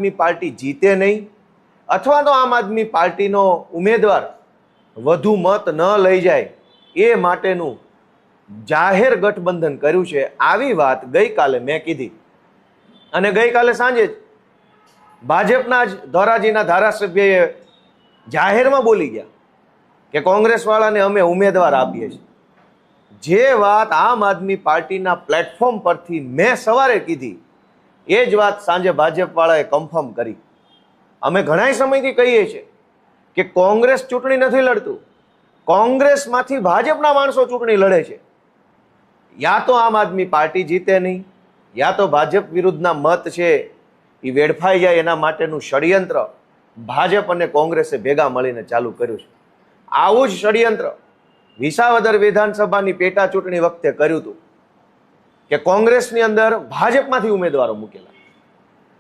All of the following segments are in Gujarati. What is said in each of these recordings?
આદમી પાર્ટી જીતે નહીં અથવા તો આમ આદમી પાર્ટીનો ઉમેદવાર વધુ મત ન લઈ જાય એ માટેનું જાહેર ગઠબંધન કર્યું છે। આવી વાત ગઈકાલે મેં કીધી અને ગઈકાલે સાંજે જ ભાજપના જ ધોરાજીના ધારાસભ્યએ જાહેરમાં બોલી ગયા કે કોંગ્રેસવાળાને અમે ઉમેદવાર આપીએ છીએ। જે વાત આમ આદમી પાર્ટીના પ્લેટફોર્મ પરથી મેં સવારે કીધી એ જ વાત સાંજે ભાજપવાળાએ કન્ફર્મ કરી। અમે ઘણા સમયથી કહીએ છીએ કે કોંગ્રેસ ચૂંટણી નથી લડતું, કોંગ્રેસમાંથી ભાજપના માણસો ચૂંટણી લડે છે। યા તો આમ આદમી પાર્ટી જીતે નહીં, યા તો ભાજપ વિરુદ્ધના મત છે એ વેડફાઈ જાય એના માટેનું ષડયંત્ર ભાજપ અને કોંગ્રેસે ભેગા મળીને ચાલુ કર્યું છે। આવું જ ષડયંત્ર વિસાવદર વિધાનસભાની પેટા ચૂંટણી વખતે કર્યું હતું કે કોંગ્રેસની અંદર ભાજપમાંથી ઉમેદવારો મૂકેલા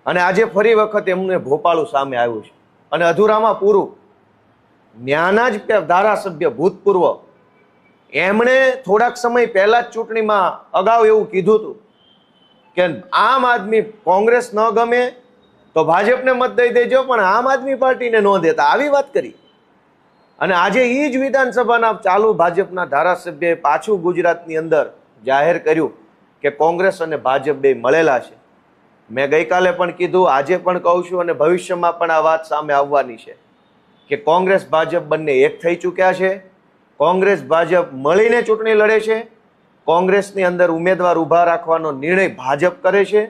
અને આજે ફરી વખત એમને ભોપાળું સામે આવ્યું છે। અને અધૂરામાં પૂરું, ન્યાના જ ધારાસભ્ય ભૂતપૂર્વ એમણે થોડાક સમય પહેલા જ ચૂંટણીમાં અગાઉ એવું કીધું હતું કે આમ આદમી કોંગ્રેસ ન ગમે તો ભાજપને મત દઈ દેજો પણ આમ આદમી પાર્ટીને ન દેતા, આવી વાત કરી। અને આજે એ જ વિધાનસભાના ચાલુ ભાજપના ધારાસભ્યએ પાછું ગુજરાતની અંદર જાહેર કર્યું કે કોંગ્રેસ અને ભાજપ બે મળેલા છે। મેં ગઈકાલે પણ કીધું, આજે પણ કહું છું અને ભવિષ્યમાં પણ આ વાત સામે આવવાની છે કે કોંગ્રેસ ભાજપ બંને એક થઈ ચૂક્યા છે। કોંગ્રેસ ભાજપ મળીને ચૂંટણી લડે છે। કોંગ્રેસની અંદર ઉમેદવાર ઊભા રાખવાનો નિર્ણય ભાજપ કરે છે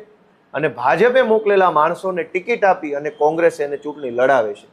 અને ભાજપે મોકલેલા માણસોને ટિકિટ આપી અને કોંગ્રેસ એને ચૂંટણી લડાવે છે।